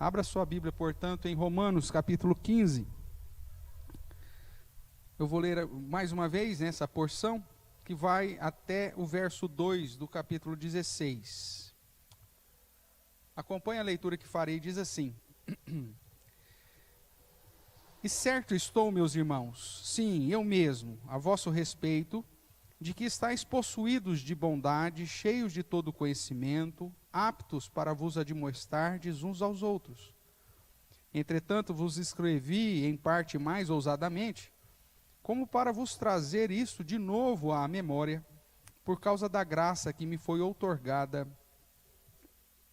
Abra sua Bíblia, portanto, em Romanos, capítulo 15. Eu vou ler mais uma vez nessa porção, que vai até o verso 2 do capítulo 16. Acompanhe a leitura que farei, diz assim: E certo estou, meus irmãos, sim, eu mesmo, a vosso respeito, de que estáis possuídos de bondade, cheios de todo conhecimento, aptos para vos admoestardes uns aos outros. Entretanto, vos escrevi em parte mais ousadamente, como para vos trazer isso de novo à memória, por causa da graça que me foi outorgada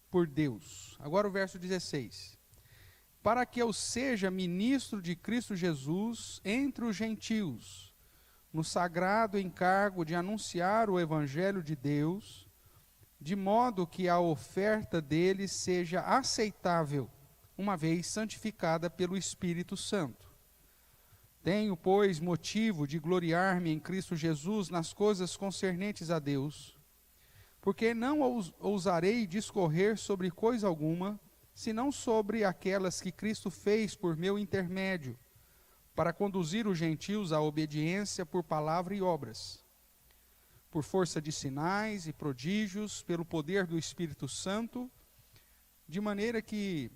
por Deus. Agora o verso 16. Para que eu seja ministro de Cristo Jesus entre os gentios, no sagrado encargo de anunciar o Evangelho de Deus, de modo que a oferta dele seja aceitável, uma vez santificada pelo Espírito Santo. Tenho, pois, motivo de gloriar-me em Cristo Jesus nas coisas concernentes a Deus, porque não ousarei discorrer sobre coisa alguma, senão sobre aquelas que Cristo fez por meu intermédio, para conduzir os gentios à obediência por palavra e obras, por força de sinais e prodígios, pelo poder do Espírito Santo, de maneira que,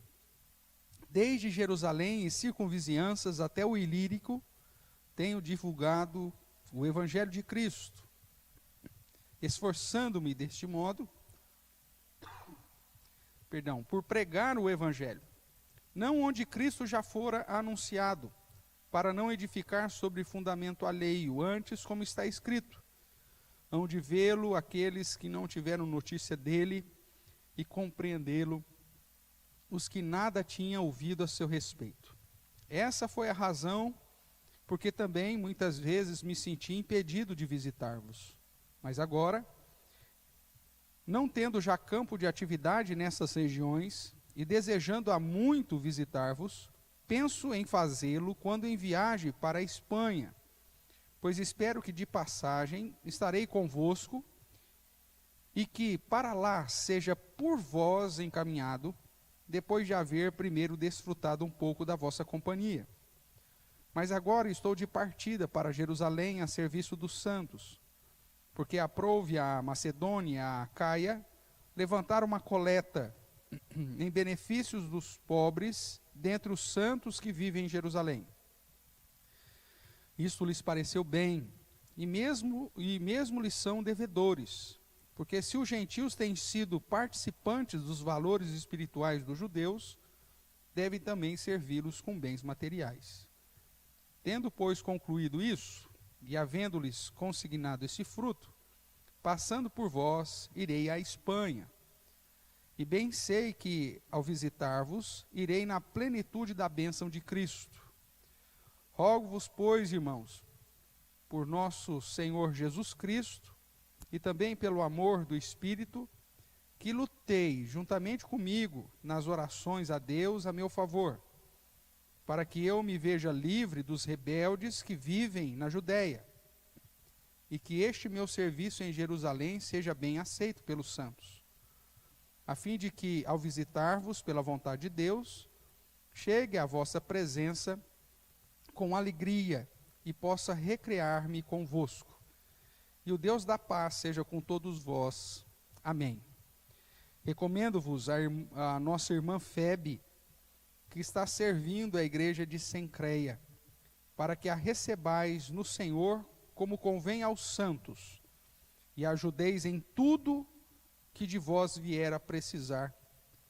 desde Jerusalém e circunvizinhanças até o Ilírico, tenho divulgado o Evangelho de Cristo, esforçando-me deste modo, por pregar o Evangelho, não onde Cristo já fora anunciado, para não edificar sobre fundamento alheio, antes, como está escrito, hão de vê-lo aqueles que não tiveram notícia dele, e compreendê-lo os que nada tinham ouvido a seu respeito. Essa foi a razão porque também muitas vezes me senti impedido de visitar-vos. Mas agora, não tendo já campo de atividade nessas regiões, e desejando há muito visitar-vos, penso em fazê-lo quando em viagem para a Espanha, pois espero que de passagem estarei convosco, e que para lá seja por vós encaminhado, depois de haver primeiro desfrutado um pouco da vossa companhia. Mas agora estou de partida para Jerusalém a serviço dos santos, porque aprouve a Macedônia e a Acaia levantar uma coleta em benefícios dos pobres dentre os santos que vivem em Jerusalém. Isto lhes pareceu bem, e mesmo lhes são devedores, porque se os gentios têm sido participantes dos valores espirituais dos judeus, devem também servi-los com bens materiais. Tendo, pois, concluído isso, e havendo-lhes consignado esse fruto, passando por vós, irei à Espanha. E bem sei que, ao visitar-vos, irei na plenitude da bênção de Cristo. Rogo-vos, pois, irmãos, por nosso Senhor Jesus Cristo, e também pelo amor do Espírito, que lutei juntamente comigo nas orações a Deus a meu favor, para que eu me veja livre dos rebeldes que vivem na Judéia, e que este meu serviço em Jerusalém seja bem aceito pelos santos, a fim de que, ao visitar-vos pela vontade de Deus, chegue à vossa presença com alegria e possa recrear-me convosco. E o Deus da paz seja com todos vós. Amém. Recomendo-vos a nossa irmã Febe, que está servindo a igreja de Cencreia, para que a recebais no Senhor como convém aos santos, e a ajudeis em tudo que de vós vier a precisar,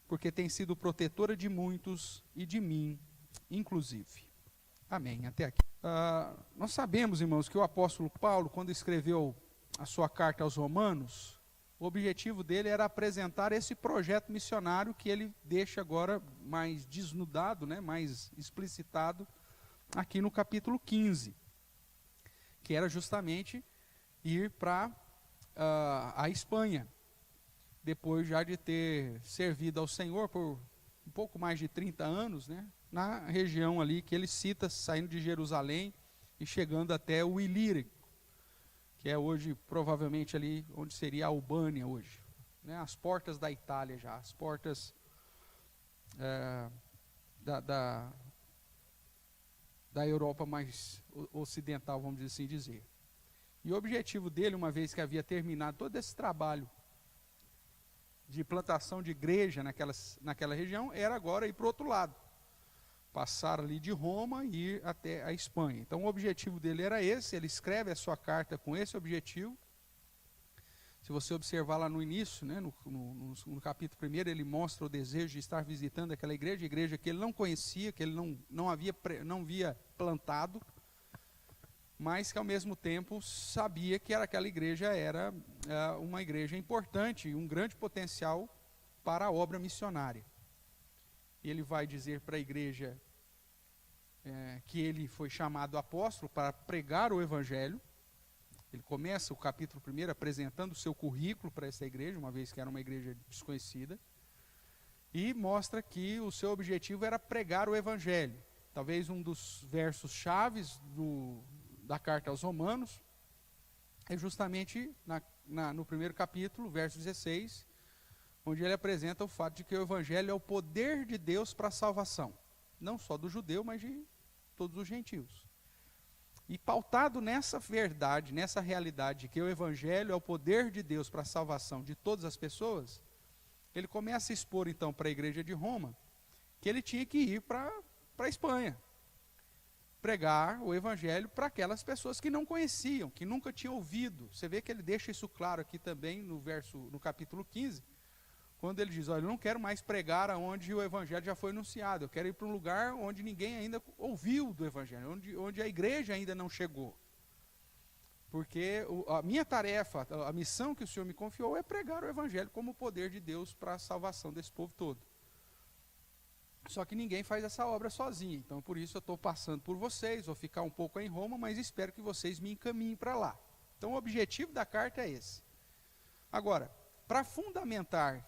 porque tem sido protetora de muitos e de mim, inclusive. Amém. Até aqui. Nós sabemos, irmãos, que o apóstolo Paulo, quando escreveu a sua carta aos Romanos, o objetivo dele era apresentar esse projeto missionário que ele deixa agora mais desnudado, né, mais explicitado aqui no capítulo 15, que era justamente ir para a Espanha, depois já de ter servido ao Senhor por um pouco mais de 30 anos, né, na região ali que ele cita, saindo de Jerusalém e chegando até o Ilírico, que é hoje provavelmente ali onde seria a Albânia hoje, né, as portas da Itália já, as portas da Europa mais ocidental, vamos assim dizer. E o objetivo dele, uma vez que havia terminado todo esse trabalho de plantação de igreja naquela região, era agora ir para o outro lado, passar ali de Roma e ir até a Espanha. Então o objetivo dele era esse, ele escreve a sua carta com esse objetivo. Se você observar lá no início, né, no capítulo 1, ele mostra o desejo de estar visitando aquela igreja que ele não conhecia, que ele não havia plantado, mas que ao mesmo tempo sabia que aquela igreja era uma igreja importante, um grande potencial para a obra missionária. E ele vai dizer para a igreja que ele foi chamado apóstolo para pregar o evangelho. Ele começa o capítulo 1 apresentando o seu currículo para essa igreja, uma vez que era uma igreja desconhecida, e mostra que o seu objetivo era pregar o evangelho. Talvez um dos versos chaves da carta aos Romanos é justamente no primeiro capítulo, verso 16, onde ele apresenta o fato de que o evangelho é o poder de Deus para a salvação, não só do judeu, mas de todos os gentios. E pautado nessa verdade, nessa realidade, que o evangelho é o poder de Deus para a salvação de todas as pessoas, ele começa a expor então para a igreja de Roma que ele tinha que ir para a Espanha, pregar o evangelho para aquelas pessoas que não conheciam, que nunca tinham ouvido. Você vê que ele deixa isso claro aqui também no capítulo 15, quando ele diz, olha, eu não quero mais pregar onde o evangelho já foi anunciado, eu quero ir para um lugar onde ninguém ainda ouviu do evangelho, onde a igreja ainda não chegou. Porque a minha tarefa, a missão que o Senhor me confiou é pregar o evangelho como o poder de Deus para a salvação desse povo todo. Só que ninguém faz essa obra sozinho, então por isso eu estou passando por vocês, vou ficar um pouco em Roma, mas espero que vocês me encaminhem para lá. Então o objetivo da carta é esse. Agora, para fundamentar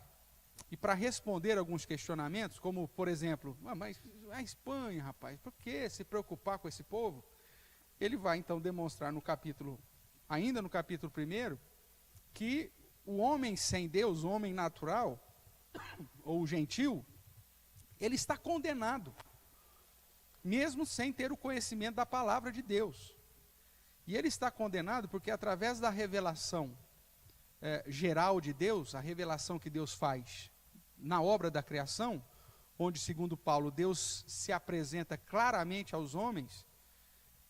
e para responder alguns questionamentos, como, por exemplo, mas a Espanha, rapaz, por que se preocupar com esse povo? Ele vai, então, demonstrar ainda no capítulo 1, que o homem sem Deus, o homem natural, ou o gentil, ele está condenado, mesmo sem ter o conhecimento da palavra de Deus. E ele está condenado porque, através da revelação geral de Deus, a revelação que Deus faz na obra da criação, onde, segundo Paulo, Deus se apresenta claramente aos homens,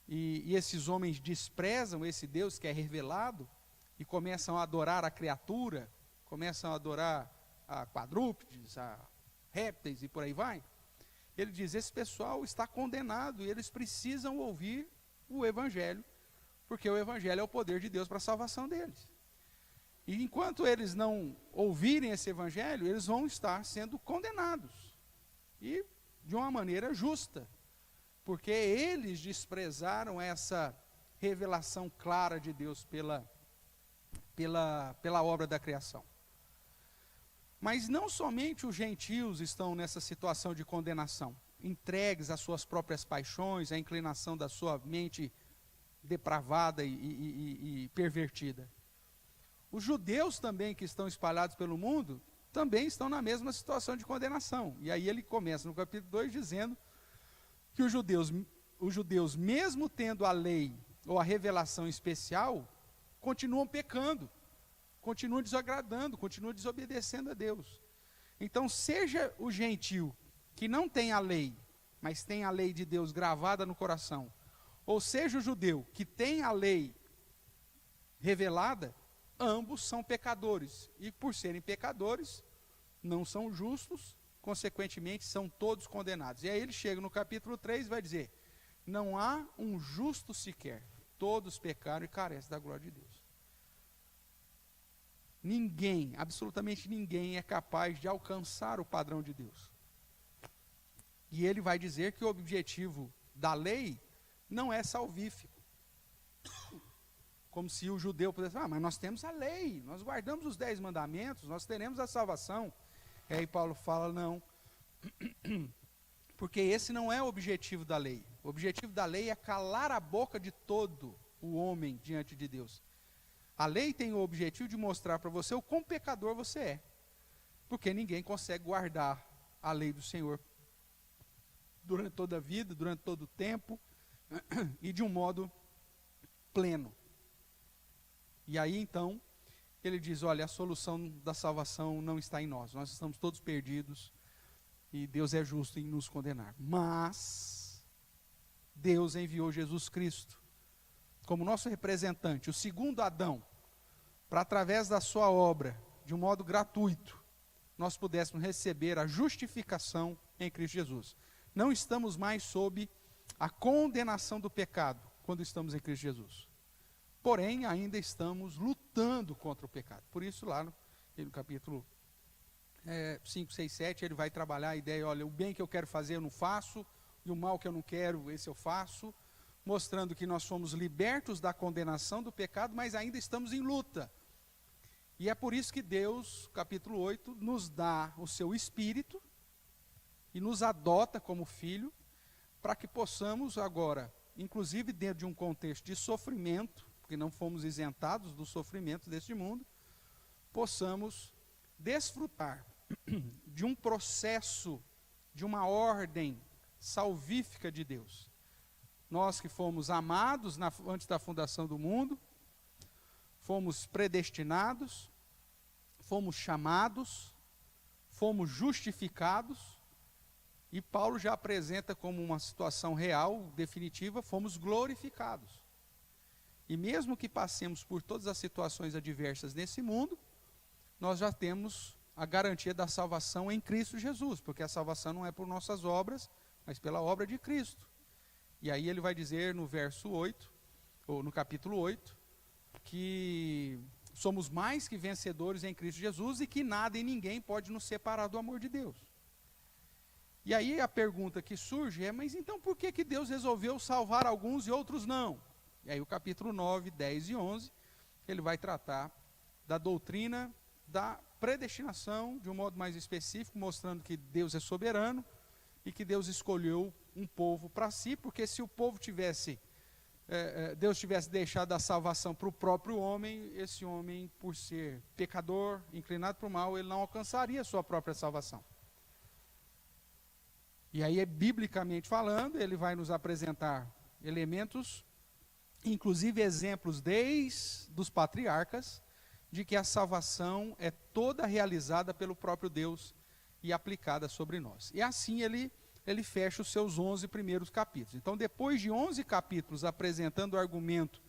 e esses homens desprezam esse Deus que é revelado, e começam a adorar a criatura, começam a adorar a quadrúpedes, a répteis e por aí vai. Ele diz, esse pessoal está condenado, e eles precisam ouvir o evangelho, porque o evangelho é o poder de Deus para a salvação deles. E enquanto eles não ouvirem esse evangelho, eles vão estar sendo condenados. E de uma maneira justa. Porque eles desprezaram essa revelação clara de Deus pela obra da criação. Mas não somente os gentios estão nessa situação de condenação, entregues às suas próprias paixões, à inclinação da sua mente depravada e pervertida. Os judeus também, que estão espalhados pelo mundo, também estão na mesma situação de condenação. E aí ele começa no capítulo 2 dizendo que os judeus, mesmo tendo a lei ou a revelação especial, continuam pecando, continuam desagradando, continuam desobedecendo a Deus. Então, seja o gentil que não tem a lei, mas tem a lei de Deus gravada no coração, ou seja o judeu que tem a lei revelada, ambos são pecadores, e por serem pecadores, não são justos, consequentemente são todos condenados. E aí ele chega no capítulo 3 e vai dizer, não há um justo sequer, todos pecaram e carecem da glória de Deus. Ninguém, absolutamente ninguém é capaz de alcançar o padrão de Deus. E ele vai dizer que o objetivo da lei não é salvífico. Como se o judeu pudesse falar, mas nós temos a lei, nós guardamos os 10 mandamentos, nós teremos a salvação. E aí Paulo fala, não, porque esse não é o objetivo da lei. O objetivo da lei é calar a boca de todo o homem diante de Deus. A lei tem o objetivo de mostrar para você o quão pecador você é, porque ninguém consegue guardar a lei do Senhor durante toda a vida, durante todo o tempo, e de um modo pleno. E aí então, ele diz, olha, a solução da salvação não está em nós estamos todos perdidos, e Deus é justo em nos condenar. Mas Deus enviou Jesus Cristo como nosso representante, o segundo Adão, para através da sua obra, de um modo gratuito, nós pudéssemos receber a justificação em Cristo Jesus. Não estamos mais sob a condenação do pecado quando estamos em Cristo Jesus. Porém, ainda estamos lutando contra o pecado. Por isso, lá no capítulo 5, 6, 7, ele vai trabalhar a ideia, olha, o bem que eu quero fazer eu não faço, e o mal que eu não quero, esse eu faço, mostrando que nós fomos libertos da condenação do pecado, mas ainda estamos em luta. E é por isso que Deus, capítulo 8, nos dá o seu Espírito e nos adota como filho, para que possamos agora, inclusive dentro de um contexto de sofrimento, porque não fomos isentados do sofrimento deste mundo, possamos desfrutar de um processo, de uma ordem salvífica de Deus. Nós que fomos amados antes da fundação do mundo, fomos predestinados, fomos chamados, fomos justificados, e Paulo já apresenta como uma situação real, definitiva, fomos glorificados. E mesmo que passemos por todas as situações adversas nesse mundo, nós já temos a garantia da salvação em Cristo Jesus, porque a salvação não é por nossas obras, mas pela obra de Cristo. E aí ele vai dizer no verso 8, ou no capítulo 8, que somos mais que vencedores em Cristo Jesus e que nada e ninguém pode nos separar do amor de Deus. E aí a pergunta que surge é, mas então por que Deus resolveu salvar alguns e outros não? E aí o capítulo 9, 10 e 11, ele vai tratar da doutrina da predestinação, de um modo mais específico, mostrando que Deus é soberano e que Deus escolheu um povo para si, porque se o povo Deus tivesse deixado a salvação para o próprio homem, esse homem, por ser pecador, inclinado para o mal, ele não alcançaria a sua própria salvação. E aí, biblicamente falando, ele vai nos apresentar elementos, inclusive exemplos desde os patriarcas, de que a salvação é toda realizada pelo próprio Deus e aplicada sobre nós. E assim ele fecha os seus 11 primeiros capítulos. Então, depois de 11 capítulos apresentando o argumento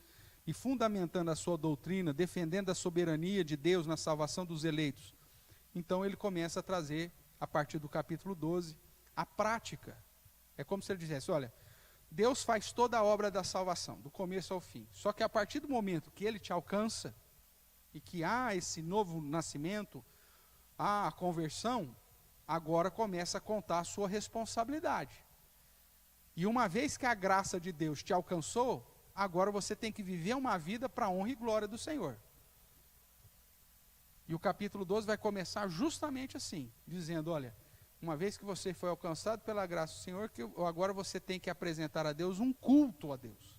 e fundamentando a sua doutrina, defendendo a soberania de Deus na salvação dos eleitos, então ele começa a trazer, a partir do capítulo 12, a prática. É como se ele dissesse, olha, Deus faz toda a obra da salvação, do começo ao fim. Só que a partir do momento que ele te alcança, e que há esse novo nascimento, há a conversão, agora começa a contar a sua responsabilidade. E uma vez que a graça de Deus te alcançou, agora você tem que viver uma vida para a honra e glória do Senhor. E o capítulo 12 vai começar justamente assim, dizendo, olha, uma vez que você foi alcançado pela graça do Senhor, que agora você tem que apresentar a Deus um culto a Deus,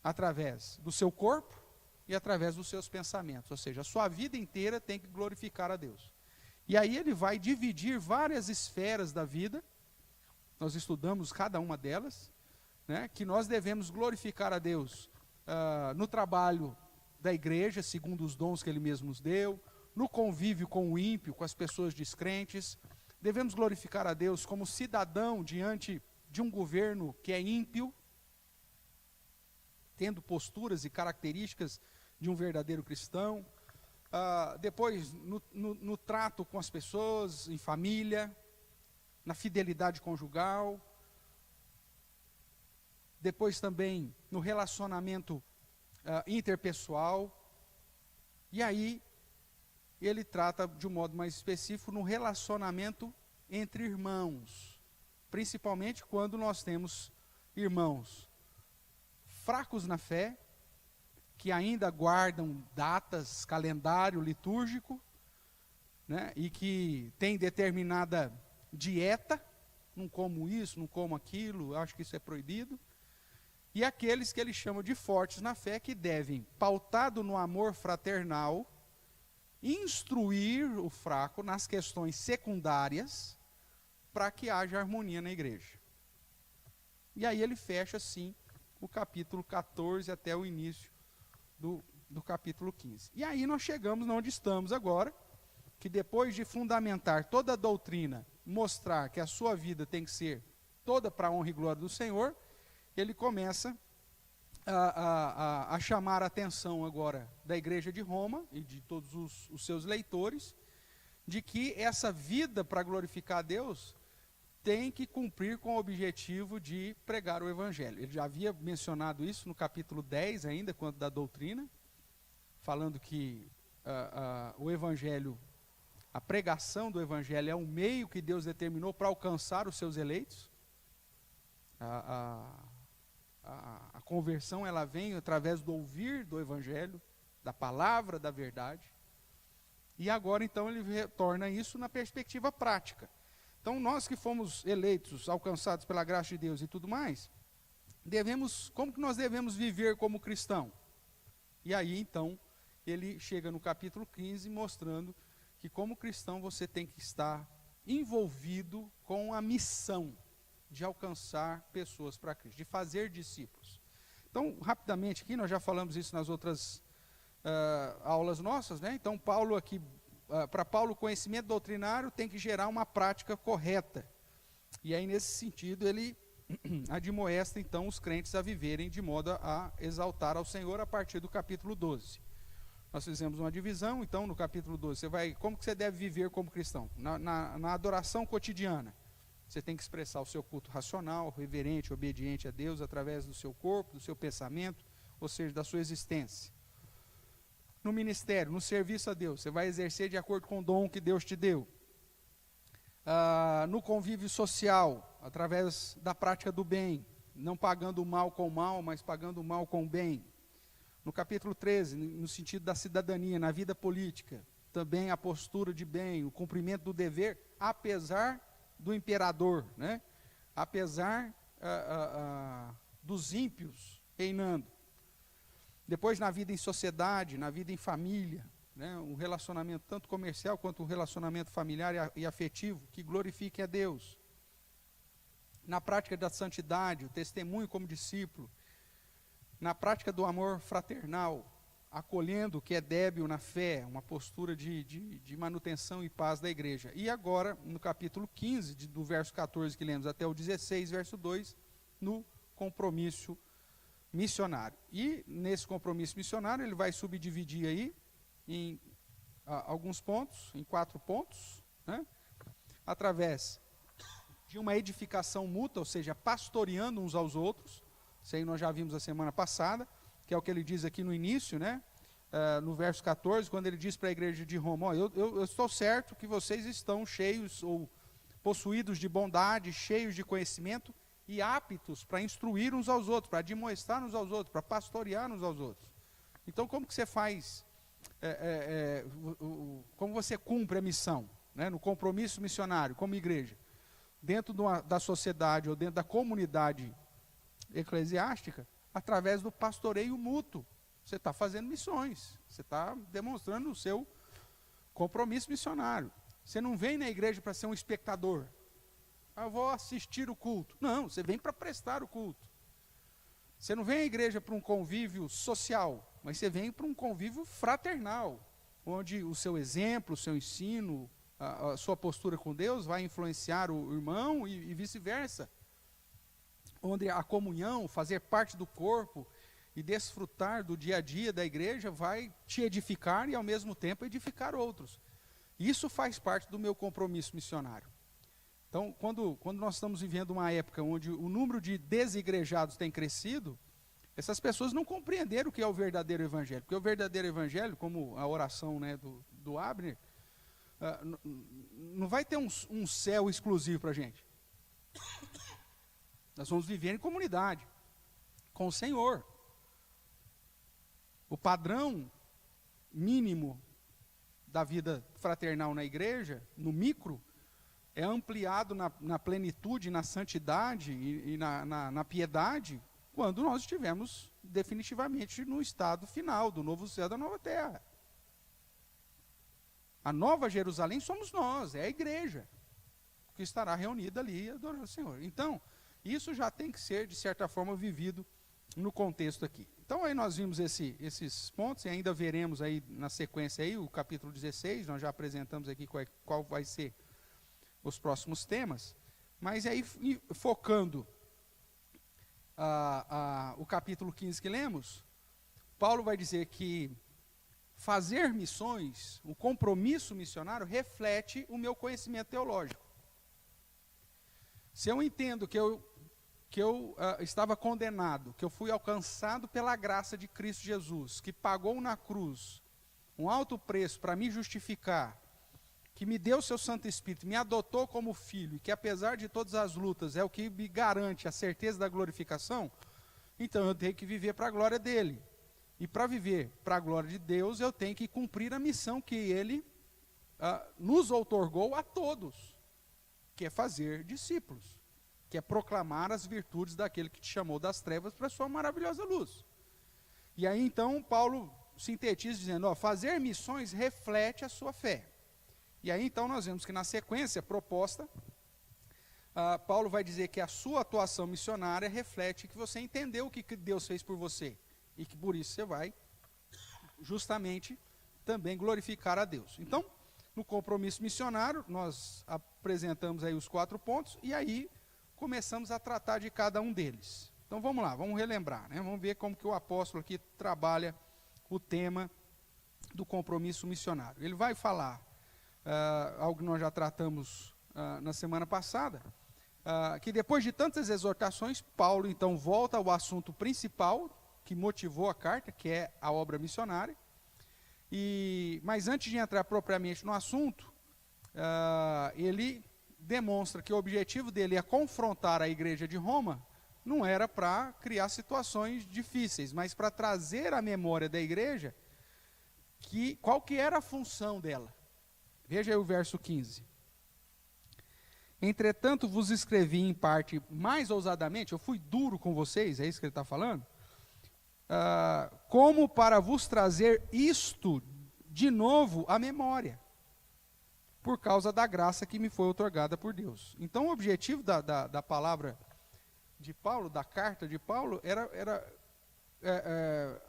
através do seu corpo e através dos seus pensamentos, ou seja, a sua vida inteira tem que glorificar a Deus. E aí ele vai dividir várias esferas da vida, nós estudamos cada uma delas, né, que nós devemos glorificar a Deus no trabalho da igreja, segundo os dons que ele mesmo nos deu, no convívio com o ímpio, com as pessoas descrentes. Devemos glorificar a Deus como cidadão diante de um governo que é ímpio, tendo posturas e características de um verdadeiro cristão. Depois, no trato com as pessoas, em família, na fidelidade conjugal. Depois também no relacionamento interpessoal. E aí, ele trata de um modo mais específico no relacionamento entre irmãos. Principalmente quando nós temos irmãos fracos na fé, que ainda guardam datas, calendário litúrgico, né, e que tem determinada dieta, não como isso, não como aquilo, acho que isso é proibido. E aqueles que ele chama de fortes na fé, que devem, pautado no amor fraternal, instruir o fraco nas questões secundárias, para que haja harmonia na igreja. E aí ele fecha, assim, o capítulo 14 até o início do capítulo 15. E aí nós chegamos onde estamos agora, que depois de fundamentar toda a doutrina, mostrar que a sua vida tem que ser toda para a honra e glória do Senhor, ele começa a chamar a atenção agora da igreja de Roma e de todos os seus leitores, de que essa vida para glorificar a Deus tem que cumprir com o objetivo de pregar o Evangelho. Ele já havia mencionado isso no capítulo 10 ainda, quanto da doutrina, falando que o Evangelho, a pregação do Evangelho é o meio que Deus determinou para alcançar os seus eleitos. A conversão, ela vem através do ouvir do Evangelho, da palavra da verdade. E agora, então, ele retorna isso na perspectiva prática. Então, nós que fomos eleitos, alcançados pela graça de Deus e tudo mais, como que nós devemos viver como cristão? E aí, então, ele chega no capítulo 15 mostrando que como cristão você tem que estar envolvido com a missão de alcançar pessoas para Cristo, de fazer discípulos. Então, rapidamente aqui, nós já falamos isso nas outras aulas nossas, né? Então, Paulo aqui, para Paulo, o conhecimento doutrinário tem que gerar uma prática correta. E aí, nesse sentido, ele admoesta, então, os crentes a viverem de modo a exaltar ao Senhor a partir do capítulo 12. Nós fizemos uma divisão, então, no capítulo 12, como que você deve viver como cristão? Na adoração cotidiana. Você tem que expressar o seu culto racional, reverente, obediente a Deus, através do seu corpo, do seu pensamento, ou seja, da sua existência. No ministério, no serviço a Deus, você vai exercer de acordo com o dom que Deus te deu. No convívio social, através da prática do bem, não pagando o mal com o mal, mas pagando o mal com o bem. No capítulo 13, no sentido da cidadania, na vida política, também a postura de bem, o cumprimento do dever, apesar do imperador, né? Apesar dos ímpios reinando. Depois na vida em sociedade, na vida em família, né? Um relacionamento tanto comercial quanto um relacionamento familiar e afetivo, que glorifique a Deus. Na prática da santidade, o testemunho como discípulo. Na prática do amor fraternal, acolhendo o que é débil na fé, uma postura de manutenção e paz da igreja. E agora, no capítulo 15, do verso 14 que lemos até o 16, verso 2, no compromisso missionário. E nesse compromisso missionário, ele vai subdividir aí em alguns pontos, em 4 pontos, né? Através de uma edificação mútua, ou seja, pastoreando uns aos outros. Isso aí nós já vimos a semana passada, que é o que ele diz aqui no início, né? No verso 14, quando ele diz para a igreja de Roma, eu estou certo que vocês estão cheios ou possuídos de bondade, cheios de conhecimento e aptos para instruir uns aos outros, para admoestar uns aos outros, para pastorear uns aos outros. Então, como que você faz, como você cumpre a missão, né? No compromisso missionário, como igreja? Dentro da sociedade ou dentro da comunidade eclesiástica, através do pastoreio mútuo. Você está fazendo missões, você está demonstrando o seu compromisso missionário. Você não vem na igreja para ser um espectador. Eu vou assistir o culto. Não, você vem para prestar o culto. Você não vem à igreja para um convívio social, mas você vem para um convívio fraternal, onde o seu exemplo, o seu ensino, a sua postura com Deus vai influenciar o irmão e vice-versa. Onde a comunhão, fazer parte do corpo e desfrutar do dia a dia da igreja vai te edificar e ao mesmo tempo edificar outros. Isso faz parte do meu compromisso missionário. Então, quando nós estamos vivendo uma época onde o número de desigrejados tem crescido, essas pessoas não compreenderam o que é o verdadeiro evangelho. Porque o verdadeiro evangelho, como a oração, né, do Abner, não vai ter um céu exclusivo para a gente. Nós vamos viver em comunidade, com o Senhor. O padrão mínimo da vida fraternal na igreja, no micro, é ampliado na plenitude, na santidade e na piedade, quando nós estivermos definitivamente no estado final do novo céu e da nova terra. A nova Jerusalém somos nós, é a igreja. que estará reunido ali adorando o Senhor. Então, isso já tem que ser, de certa forma, vivido no contexto aqui. Então, aí nós vimos esses pontos, e ainda veremos aí na sequência aí, o capítulo 16, nós já apresentamos aqui qual vai ser os próximos temas, mas aí focando o capítulo 15 que lemos, Paulo vai dizer que fazer missões, o compromisso missionário, reflete o meu conhecimento teológico. Se eu entendo que eu estava condenado, que eu fui alcançado pela graça de Cristo Jesus, que pagou na cruz um alto preço para me justificar, que me deu o seu Santo Espírito, me adotou como filho, e que apesar de todas as lutas é o que me garante a certeza da glorificação, então eu tenho que viver para a glória dele. E para viver para a glória de Deus, eu tenho que cumprir a missão que ele nos outorgou a todos, que é fazer discípulos, que é proclamar as virtudes daquele que te chamou das trevas para a sua maravilhosa luz. E aí então Paulo sintetiza dizendo, fazer missões reflete a sua fé. E aí então nós vemos que na sequência proposta, Paulo vai dizer que a sua atuação missionária reflete que você entendeu o que Deus fez por você, e que por isso você vai justamente também glorificar a Deus. Então, no compromisso missionário, nós apresentamos aí os 4 pontos, e aí começamos a tratar de cada um deles. Então vamos lá, vamos relembrar, né? Vamos ver como que o apóstolo aqui trabalha o tema do compromisso missionário. Ele vai falar algo que nós já tratamos na semana passada, que depois de tantas exortações, Paulo então volta ao assunto principal que motivou a carta, que é a obra missionária. Mas antes de entrar propriamente no assunto, ele demonstra que o objetivo dele é confrontar a igreja de Roma, não era para criar situações difíceis, mas para trazer à memória da igreja qual que era a função dela. Veja aí o verso 15. Entretanto, vos escrevi em parte mais ousadamente, eu fui duro com vocês, é isso que ele está falando? Como para vos trazer isto de novo à memória, por causa da graça que me foi outorgada por Deus. Então, o objetivo da palavra de Paulo, da carta de Paulo, era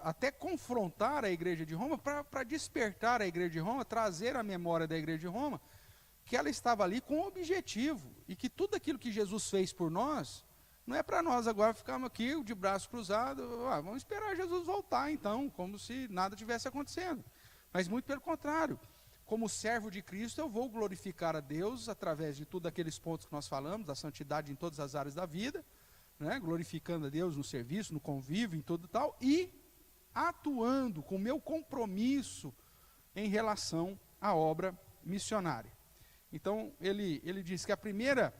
até confrontar a igreja de Roma, para despertar a igreja de Roma, trazer à memória da igreja de Roma, que ela estava ali com um objetivo, e que tudo aquilo que Jesus fez por nós, não é para nós agora ficarmos aqui de braço cruzado, vamos esperar Jesus voltar então, como se nada tivesse acontecendo. Mas muito pelo contrário, como servo de Cristo, eu vou glorificar a Deus através de todos aqueles pontos que nós falamos, da santidade em todas as áreas da vida, né, glorificando a Deus no serviço, no convívio, em todo tal, e atuando com o meu compromisso em relação à obra missionária. Então, ele diz que a primeira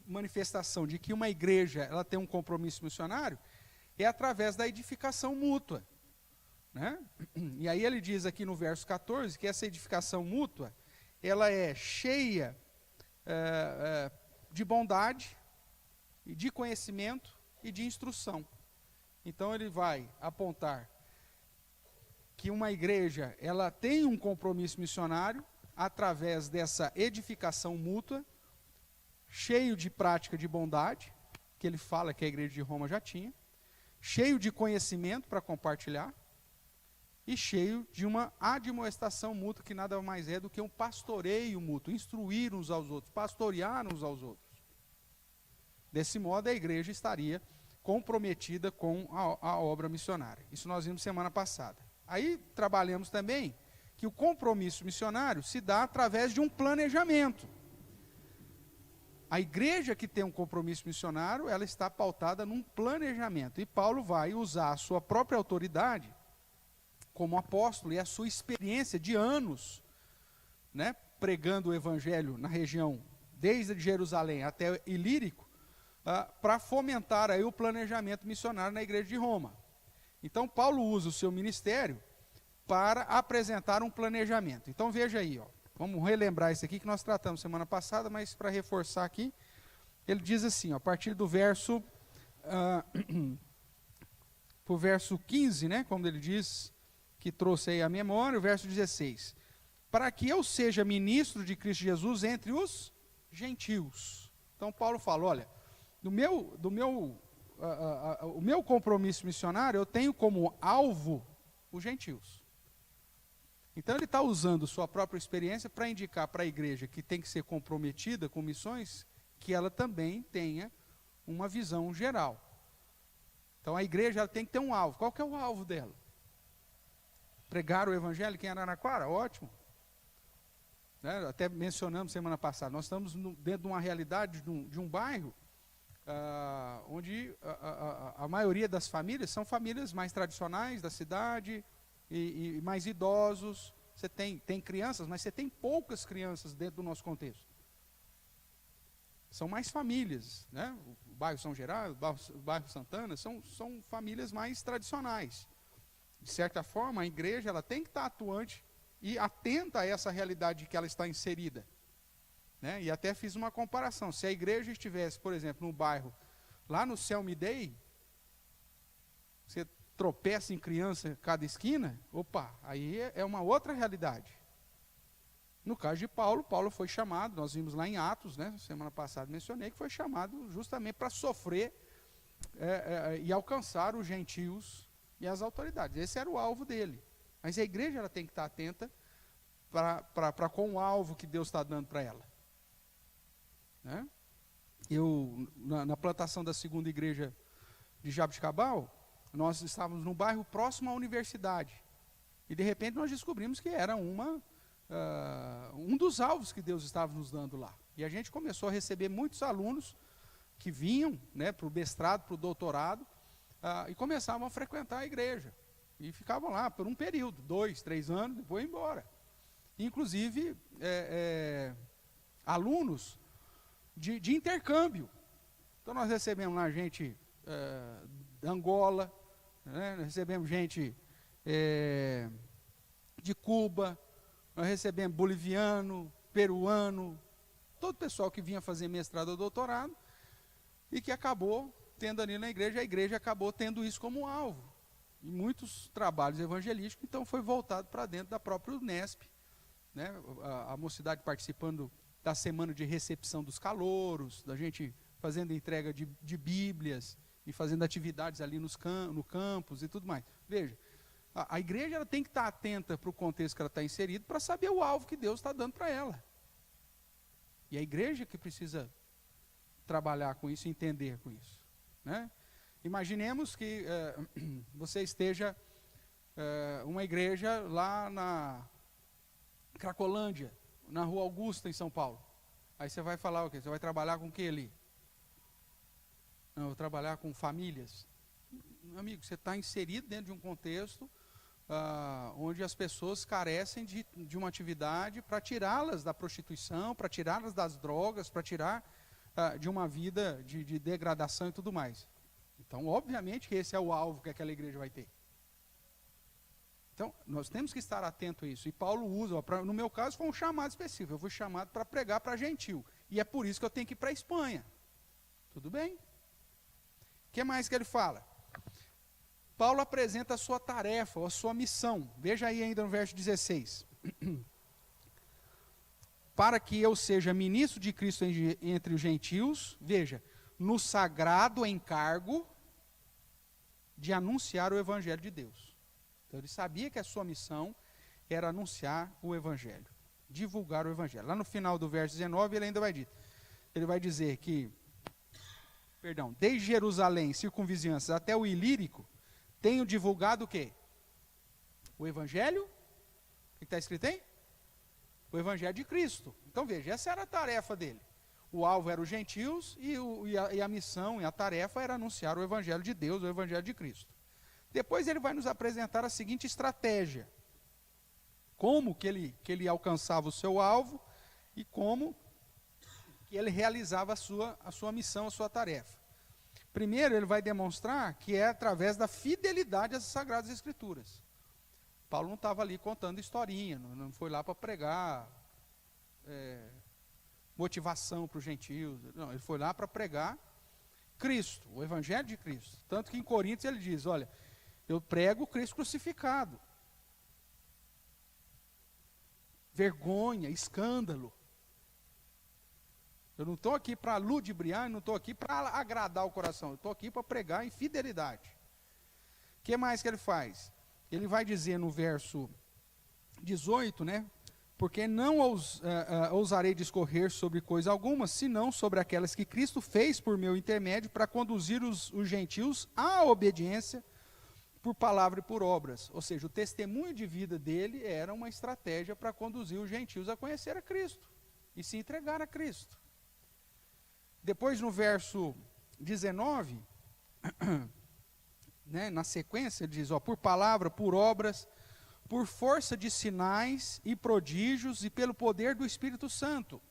manifestação de que uma igreja ela tem um compromisso missionário é através da edificação mútua, né? E aí ele diz aqui no verso 14 que essa edificação mútua ela é cheia de bondade, de conhecimento e de instrução. Então ele vai apontar que uma igreja ela tem um compromisso missionário através dessa edificação mútua, cheio de prática de bondade, que ele fala que a igreja de Roma já tinha, cheio de conhecimento para compartilhar, e cheio de uma admoestação mútua, que nada mais é do que um pastoreio mútuo, instruir uns aos outros, pastorear uns aos outros. Desse modo, a igreja estaria comprometida com a obra missionária. Isso nós vimos semana passada. Aí trabalhamos também que o compromisso missionário se dá através de um planejamento. A igreja que tem um compromisso missionário, ela está pautada num planejamento. E Paulo vai usar a sua própria autoridade como apóstolo e a sua experiência de anos, né, pregando o evangelho na região, desde Jerusalém até Ilírico, para fomentar aí o planejamento missionário na igreja de Roma. Então, Paulo usa o seu ministério para apresentar um planejamento. Então, veja aí, vamos relembrar isso aqui que nós tratamos semana passada, mas para reforçar aqui, ele diz assim, a partir do verso, para o verso 15, né, como ele diz, que trouxe aí a memória, o verso 16. Para que eu seja ministro de Cristo Jesus entre os gentios. Então Paulo fala, olha, o meu compromisso missionário, eu tenho como alvo os gentios. Então ele está usando sua própria experiência para indicar para a igreja que tem que ser comprometida com missões, que ela também tenha uma visão geral. Então a igreja ela tem que ter um alvo. Qual que é o alvo dela? Pregar o evangelho aqui em Araraquara? Ótimo. Né? Até mencionamos semana passada, nós estamos dentro de uma realidade de um bairro onde a maioria das famílias são famílias mais tradicionais da cidade e mais idosos. Você tem crianças, mas você tem poucas crianças dentro do nosso contexto. São mais famílias, né? O bairro São Geraldo, o bairro Santana, são famílias mais tradicionais. De certa forma, a igreja ela tem que estar atuante e atenta a essa realidade que ela está inserida. Né? E até fiz uma comparação. Se a igreja estivesse, por exemplo, no bairro, lá no Selmidei, você tropeça em criança cada esquina, opa, aí é uma outra realidade. No caso de Paulo, Paulo foi chamado, nós vimos lá em Atos, né? Semana passada mencionei, que foi chamado justamente para sofrer e alcançar os gentios e as autoridades. Esse era o alvo dele. Mas a igreja ela tem que estar atenta para com o alvo que Deus está dando para ela. Né? Na plantação da segunda igreja de Jaboticabal, nós estávamos num bairro próximo à universidade. E de repente nós descobrimos que era um dos alvos que Deus estava nos dando lá. E a gente começou a receber muitos alunos que vinham, né, para o mestrado, para o doutorado, e começavam a frequentar a igreja. E ficavam lá por um período, 2, 3 anos, depois iam embora. Inclusive, alunos de intercâmbio. Então nós recebemos lá gente da Angola, né? Nós recebemos gente de Cuba, nós recebemos boliviano, peruano, todo o pessoal que vinha fazer mestrado ou doutorado, e que acabou tendo ali na igreja, a igreja acabou tendo isso como alvo. E muitos trabalhos evangelísticos, então foi voltado para dentro da própria Unesp, né? A mocidade participando da semana de recepção dos calouros, da gente fazendo entrega de bíblias e fazendo atividades ali no campus e tudo mais. Veja, a igreja ela tem que estar atenta para o contexto que ela está inserida para saber o alvo que Deus está dando para ela. E a igreja que precisa trabalhar com isso, entender com isso. Né? Imaginemos que você esteja uma igreja lá na Cracolândia, na Rua Augusta, em São Paulo. Aí você vai falar o quê? Você vai trabalhar com o que ali? Não, eu vou trabalhar com famílias. Meu amigo, você está inserido dentro de um contexto onde as pessoas carecem de uma atividade para tirá-las da prostituição, para tirá-las das drogas, para tirar de uma vida de degradação e tudo mais. Então, obviamente que esse é o alvo que aquela igreja vai ter. Então, nós temos que estar atentos a isso. E Paulo usa, no meu caso, foi um chamado específico. Eu fui chamado para pregar para gentil. E é por isso que eu tenho que ir para a Espanha. Tudo bem? O que mais que ele fala? Paulo apresenta a sua tarefa, a sua missão. Veja aí ainda no verso 16. Para que eu seja ministro de Cristo entre os gentios, veja, no sagrado encargo de anunciar o evangelho de Deus. Então ele sabia que a sua missão era anunciar o evangelho, divulgar o evangelho. Lá no final do verso 19 ele ainda vai dizer que, desde Jerusalém, circunvizinhanças até o Ilírico, tenho divulgado o quê? O evangelho? O que está escrito aí? O evangelho de Cristo. Então veja, essa era a tarefa dele. O alvo era os gentios e a missão e a tarefa era anunciar o evangelho de Deus, o evangelho de Cristo. Depois ele vai nos apresentar a seguinte estratégia. Como que ele alcançava o seu alvo e como que ele realizava a sua missão, a sua tarefa. Primeiro, ele vai demonstrar que é através da fidelidade às Sagradas Escrituras. Paulo não estava ali contando historinha, não foi lá para pregar motivação para os gentios. Não, ele foi lá para pregar Cristo, o Evangelho de Cristo. Tanto que em Coríntios ele diz, olha, eu prego Cristo crucificado. Vergonha, escândalo. Eu não estou aqui para ludibriar, não estou aqui para agradar o coração, eu estou aqui para pregar em fidelidade. O que mais que ele faz? Ele vai dizer no verso 18, né? Porque não ousarei discorrer sobre coisa alguma, senão sobre aquelas que Cristo fez por meu intermédio para conduzir os gentios à obediência por palavra e por obras. Ou seja, o testemunho de vida dele era uma estratégia para conduzir os gentios a conhecer a Cristo e se entregar a Cristo. Depois no verso 19, né, na sequência ele diz, por palavra, por obras, por força de sinais e prodígios e pelo poder do Espírito Santo.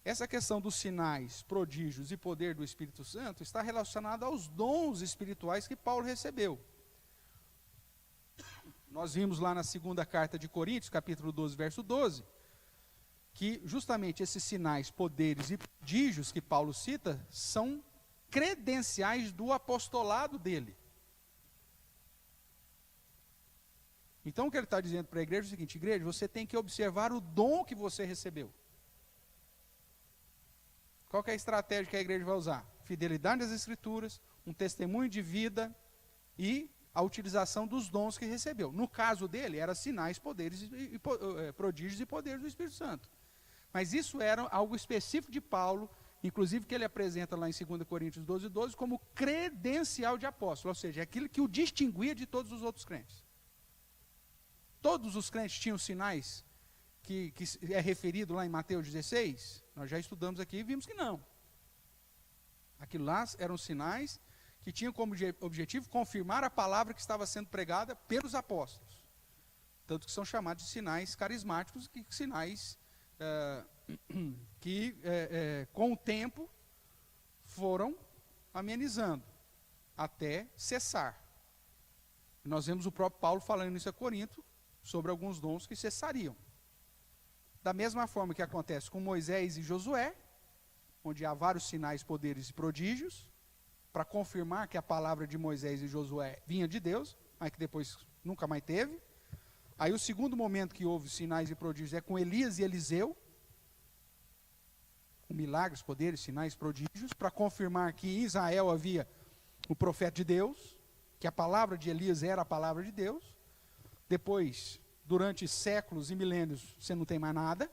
Essa questão dos sinais, prodígios e poder do Espírito Santo está relacionada aos dons espirituais que Paulo recebeu. Nós vimos lá na segunda carta de Coríntios, capítulo 12, verso 12, que justamente esses sinais, poderes e prodígios que Paulo cita são credenciais do apostolado dele. Então o que ele está dizendo para a igreja é o seguinte: igreja, você tem que observar o dom que você recebeu. Qual que é a estratégia que a igreja vai usar? Fidelidade às Escrituras, um testemunho de vida e a utilização dos dons que recebeu. No caso dele, eram sinais, poderes, prodígios e poderes do Espírito Santo. Mas isso era algo específico de Paulo, inclusive que ele apresenta lá em 2 Coríntios 12, 12, como credencial de apóstolo, ou seja, aquilo que o distinguia de todos os outros crentes. Todos os crentes tinham sinais que é referido lá em Mateus 16, nós já estudamos aqui e vimos que não. Aquilo lá eram sinais que tinham como objetivo confirmar a palavra que estava sendo pregada pelos apóstolos. Tanto que são chamados de sinais carismáticos, sinais que com o tempo foram amenizando até cessar. Nós vemos o próprio Paulo falando isso a Corinto, sobre alguns dons que cessariam. Da mesma forma que acontece com Moisés e Josué, onde há vários sinais, poderes e prodígios, para confirmar que a palavra de Moisés e Josué vinha de Deus, mas que depois nunca mais teve. Aí o segundo momento que houve sinais e prodígios é com Elias e Eliseu, com milagres, poderes, sinais, prodígios, para confirmar que em Israel havia o profeta de Deus, que a palavra de Elias era a palavra de Deus. Depois, durante séculos e milênios, você não tem mais nada.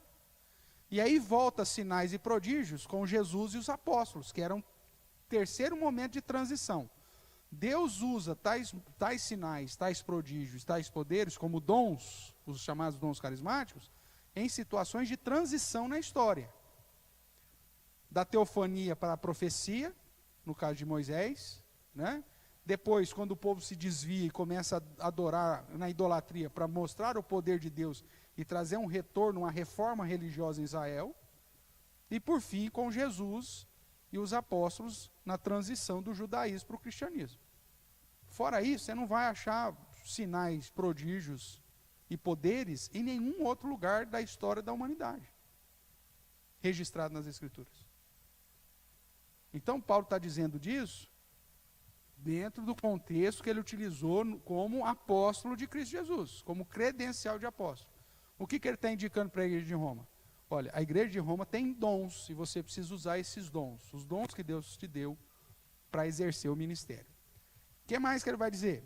E aí volta sinais e prodígios com Jesus e os apóstolos, que era um terceiro momento de transição. Deus usa tais sinais, tais prodígios, tais poderes, como dons, os chamados dons carismáticos, em situações de transição na história. Da teofania para a profecia, no caso de Moisés, né? Depois, quando o povo se desvia e começa a adorar na idolatria para mostrar o poder de Deus e trazer um retorno, uma reforma religiosa em Israel. E por fim, com Jesus e os apóstolos na transição do judaísmo para o cristianismo. Fora isso, você não vai achar sinais, prodígios e poderes em nenhum outro lugar da história da humanidade, registrado nas Escrituras. Então, Paulo está dizendo disso dentro do contexto que ele utilizou como apóstolo de Cristo Jesus, como credencial de apóstolo. O que ele está indicando para a igreja de Roma? Olha, a igreja de Roma tem dons, e você precisa usar esses dons, os dons que Deus te deu para exercer o ministério. O que mais que ele vai dizer?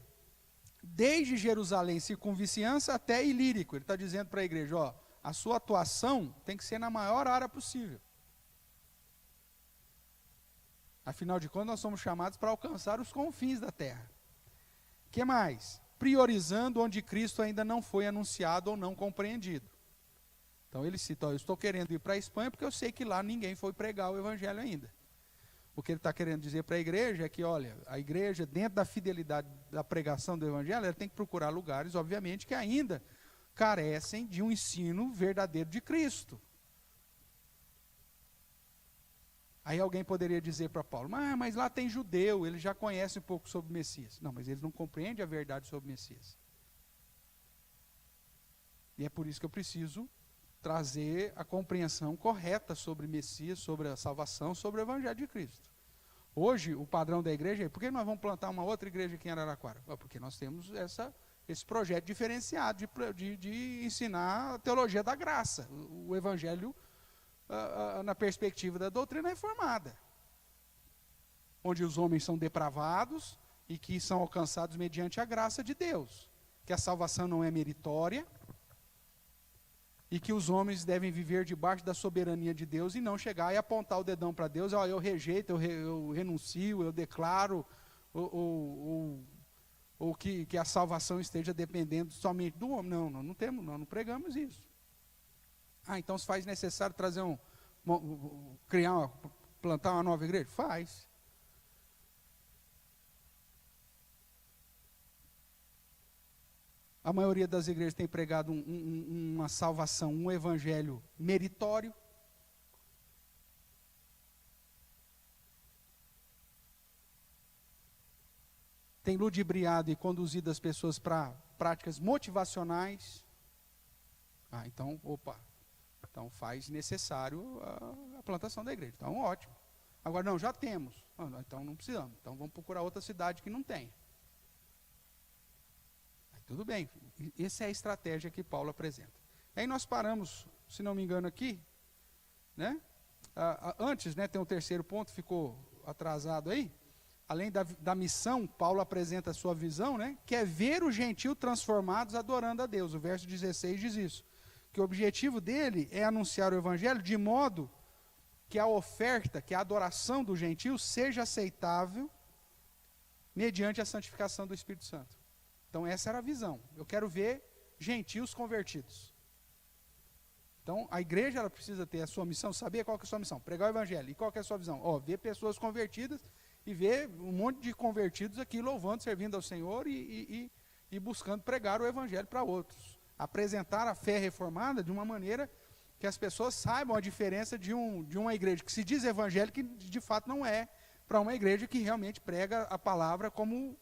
Desde Jerusalém, circunvizinhança, até Ilírico. Ele está dizendo para a igreja, a sua atuação tem que ser na maior área possível. Afinal de contas, nós somos chamados para alcançar os confins da terra. O que mais? Priorizando onde Cristo ainda não foi anunciado ou não compreendido. Então ele cita, eu estou querendo ir para a Espanha porque eu sei que lá ninguém foi pregar o evangelho ainda. O que ele está querendo dizer para a igreja é que, olha, a igreja, dentro da fidelidade da pregação do evangelho, ela tem que procurar lugares, obviamente, que ainda carecem de um ensino verdadeiro de Cristo. Aí alguém poderia dizer para Paulo, mas lá tem judeu, eles já conhecem um pouco sobre o Messias. Não, mas eles não compreendem a verdade sobre o Messias. E é por isso que eu preciso trazer a compreensão correta sobre o Messias, sobre a salvação, sobre o Evangelho de Cristo. Hoje, o padrão da igreja é, por que nós vamos plantar uma outra igreja aqui em Araraquara? Porque nós temos esse projeto diferenciado de ensinar a teologia da graça, o Evangelho na perspectiva da doutrina reformada, onde os homens são depravados e que são alcançados mediante a graça de Deus, que a salvação não é meritória e que os homens devem viver debaixo da soberania de Deus e não chegar e apontar o dedão para Deus, eu rejeito, eu renuncio, eu declaro, ou que a salvação esteja dependendo somente do homem. Não, nós não pregamos isso. Então se faz necessário trazer plantar uma nova igreja? Faz. A maioria das igrejas tem pregado uma salvação, um evangelho meritório. Tem ludibriado e conduzido as pessoas para práticas motivacionais. Então faz necessário a plantação da igreja. Então, ótimo. Agora, não, já temos. Então não precisamos. Então vamos procurar outra cidade que não tem. Tudo bem, essa é a estratégia que Paulo apresenta. Aí nós paramos, se não me engano aqui, né? Antes, né, tem um terceiro ponto, ficou atrasado aí. Além da missão, Paulo apresenta a sua visão, né, que é ver os gentios transformados adorando a Deus. O verso 16 diz isso, que o objetivo dele é anunciar o evangelho de modo que a oferta, que a adoração dos gentios seja aceitável mediante a santificação do Espírito Santo. Então essa era a visão. Eu quero ver gentios convertidos. Então a igreja ela precisa ter a sua missão, saber qual que é a sua missão, pregar o evangelho. E qual que é a sua visão? Ver pessoas convertidas e ver um monte de convertidos aqui louvando, servindo ao Senhor e buscando pregar o evangelho para outros. Apresentar a fé reformada de uma maneira que as pessoas saibam a diferença de uma igreja que se diz evangélica que de fato não é, para uma igreja que realmente prega a palavra como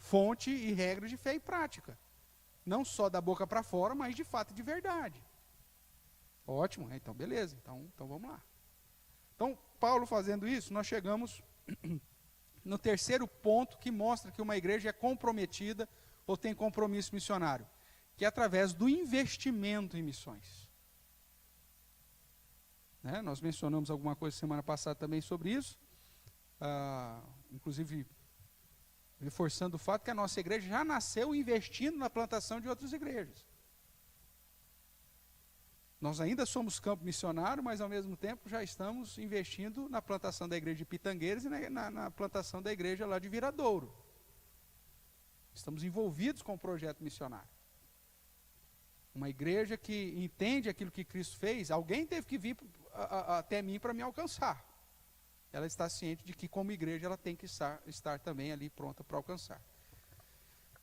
fonte e regra de fé e prática. Não só da boca para fora, mas de fato e de verdade. Ótimo, então beleza, então vamos lá. Então, Paulo fazendo isso, nós chegamos no terceiro ponto que mostra que uma igreja é comprometida ou tem compromisso missionário, que é através do investimento em missões. Né? Nós mencionamos alguma coisa semana passada também sobre isso, inclusive reforçando o fato que a nossa igreja já nasceu investindo na plantação de outras igrejas. Nós ainda somos campo missionário, mas ao mesmo tempo já estamos investindo na plantação da igreja de Pitangueiras e na plantação da igreja lá de Viradouro. Estamos envolvidos com o projeto missionário. Uma igreja que entende aquilo que Cristo fez, alguém teve que vir até mim para me alcançar. Ela está ciente de que, como igreja, ela tem que estar também ali pronta para alcançar.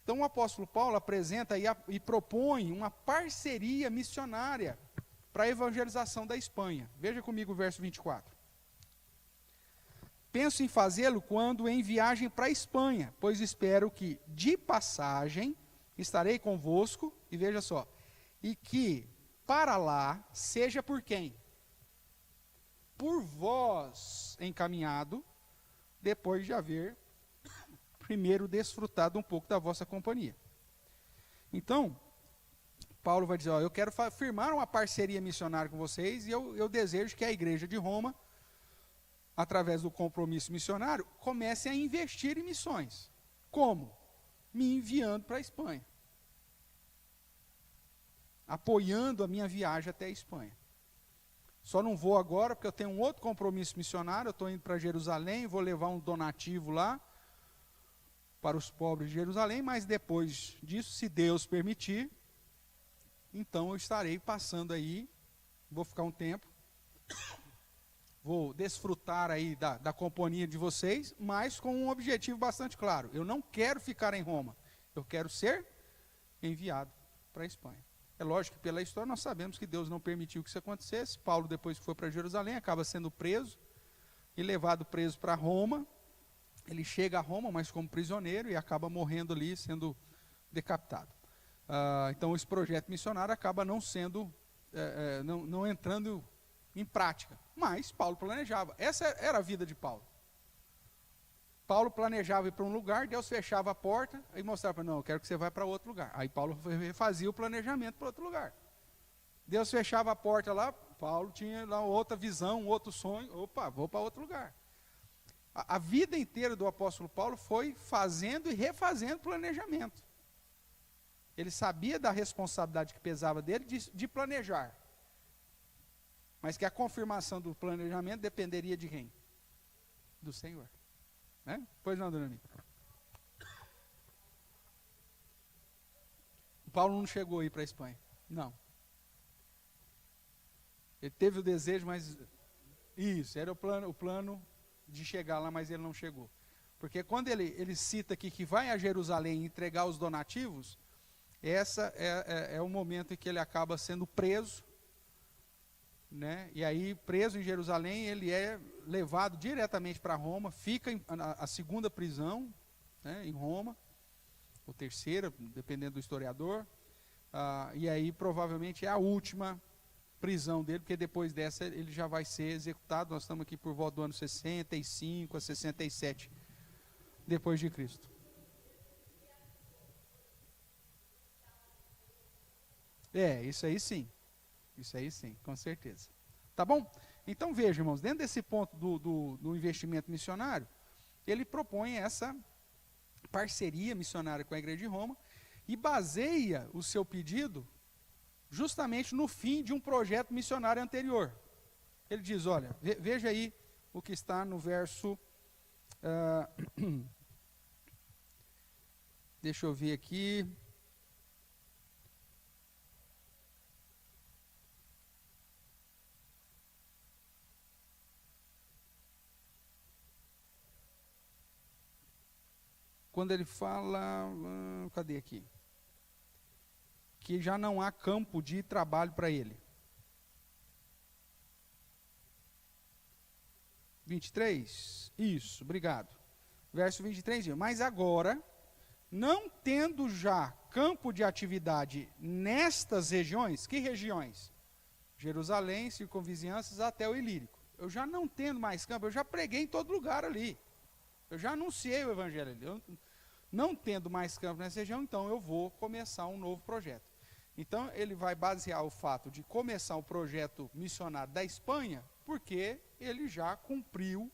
Então, o apóstolo Paulo apresenta e propõe uma parceria missionária para a evangelização da Espanha. Veja comigo o verso 24. Penso em fazê-lo quando em viagem para a Espanha, pois espero que, de passagem, estarei convosco, e veja só, e que para lá seja por quem? Por vós encaminhado, depois de haver primeiro desfrutado um pouco da vossa companhia. Então, Paulo vai dizer, eu quero firmar uma parceria missionária com vocês, e eu desejo que a igreja de Roma, através do compromisso missionário, comece a investir em missões. Como? Me enviando para a Espanha. Apoiando a minha viagem até a Espanha. Só não vou agora porque eu tenho um outro compromisso missionário, eu estou indo para Jerusalém, vou levar um donativo lá para os pobres de Jerusalém, mas depois disso, se Deus permitir, então eu estarei passando aí, vou ficar um tempo, vou desfrutar aí da companhia de vocês, mas com um objetivo bastante claro. Eu não quero ficar em Roma, eu quero ser enviado para a Espanha. É lógico que pela história nós sabemos que Deus não permitiu que isso acontecesse. Paulo, depois que foi para Jerusalém, acaba sendo preso e levado preso para Roma. Ele chega a Roma, mas como prisioneiro, e acaba morrendo ali, sendo decapitado. Então esse projeto missionário acaba não sendo, não entrando em prática. Mas Paulo planejava. Essa era a vida de Paulo. Paulo planejava ir para um lugar, Deus fechava a porta e mostrava para ele, não, eu quero que você vá para outro lugar. Aí Paulo fazia o planejamento para outro lugar. Deus fechava a porta lá, Paulo tinha lá outra visão, outro sonho, opa, vou para outro lugar. A vida inteira do apóstolo Paulo foi fazendo e refazendo planejamento. Ele sabia da responsabilidade que pesava dele de planejar. Mas que a confirmação do planejamento dependeria de quem? Do Senhor. Né? Pois não, dona Amiga? O Paulo não chegou a ir para a Espanha. Não. Ele teve o desejo, mas... Isso, era o plano de chegar lá, mas ele não chegou. Porque quando ele cita aqui que vai a Jerusalém entregar os donativos, essa é o momento em que ele acaba sendo preso, né? E aí, preso em Jerusalém, ele é levado diretamente para Roma, fica a segunda prisão, né, em Roma, ou terceira, dependendo do historiador, e aí provavelmente é a última prisão dele, porque depois dessa ele já vai ser executado. Nós estamos aqui por volta do ano 65 a 67 depois de Cristo. Isso aí sim, com certeza. Tá bom? Então veja, irmãos, dentro desse ponto do investimento missionário, ele propõe essa parceria missionária com a Igreja de Roma e baseia o seu pedido justamente no fim de um projeto missionário anterior. Ele diz, olha, veja aí o que está no verso... deixa eu ver aqui... Quando ele fala... cadê aqui? Que já não há campo de trabalho para ele. 23? Isso, obrigado. Verso 23, mas agora, não tendo já campo de atividade nestas regiões, que regiões? Jerusalém, circunvizinhanças até o Ilírico. Eu já não tendo mais campo, eu já preguei em todo lugar ali. Eu já anunciei o evangelho ali. Eu, não tendo mais campo nessa região, então eu vou começar um novo projeto. Então ele vai basear o fato de começar o projeto missionário da Espanha, porque ele já cumpriu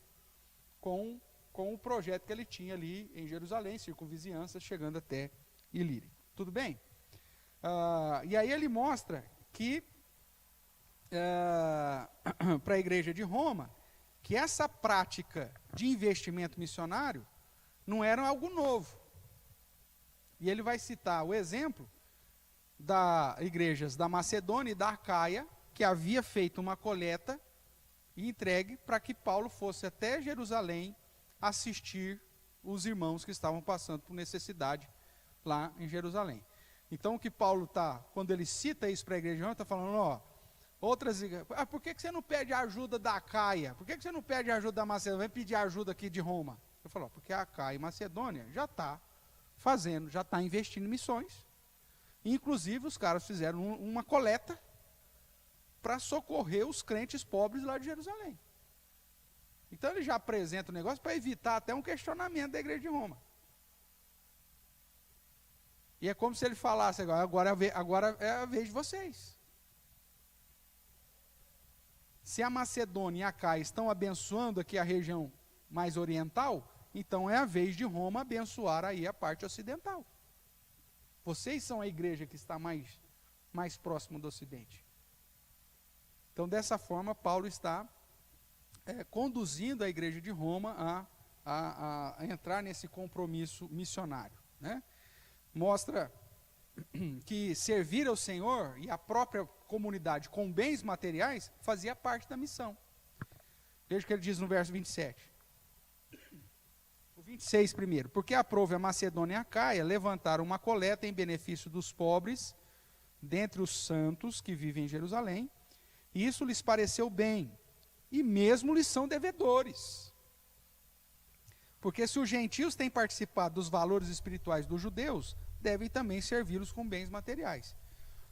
com o projeto que ele tinha ali em Jerusalém, circunvizinhança, chegando até Ilírico. Tudo bem? E aí ele mostra que, para a Igreja de Roma, que essa prática de investimento missionário não era algo novo. E ele vai citar o exemplo das igrejas da Macedônia e da Acaia, que havia feito uma coleta e entregue para que Paulo fosse até Jerusalém assistir os irmãos que estavam passando por necessidade lá em Jerusalém. Então o que Paulo está, quando ele cita isso para a igreja, está falando, ó, outras igrejas, por que você não pede ajuda da Acaia? Por que você não pede ajuda da Macedônia? Vem pedir ajuda aqui de Roma. Eu falo, porque a Acaia e Macedônia já está fazendo, já está investindo em missões. Inclusive, os caras fizeram uma coleta para socorrer os crentes pobres lá de Jerusalém. Então, ele já apresenta o negócio para evitar até um questionamento da Igreja de Roma. E é como se ele falasse, agora é a vez de vocês. Se a Macedônia e a Acaia estão abençoando aqui a região mais oriental, então é a vez de Roma abençoar aí a parte ocidental. Vocês são a igreja que está mais próximo do Ocidente. Então, dessa forma, Paulo está conduzindo a igreja de Roma a entrar nesse compromisso missionário. Né? Mostra que servir ao Senhor e a própria comunidade com bens materiais fazia parte da missão. Veja o que ele diz no verso 27. O 26 primeiro. Porque aprove a Macedônia e a Acaia levantaram uma coleta em benefício dos pobres, dentre os santos que vivem em Jerusalém, e isso lhes pareceu bem, e mesmo lhes são devedores. Porque se os gentios têm participado dos valores espirituais dos judeus, devem também servi-los com bens materiais.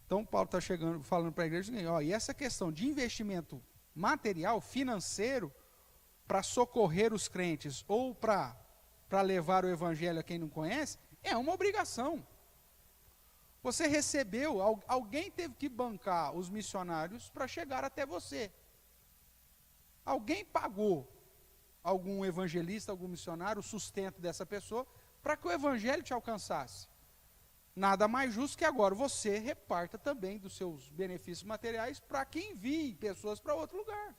Então, Paulo está falando para a igreja, e essa questão de investimento material, financeiro, para socorrer os crentes, ou para levar o evangelho a quem não conhece, é uma obrigação. Você recebeu, alguém teve que bancar os missionários para chegar até você. Alguém pagou algum evangelista, algum missionário, o sustento dessa pessoa, para que o evangelho te alcançasse. Nada mais justo que agora você reparta também dos seus benefícios materiais para que envie pessoas para outro lugar.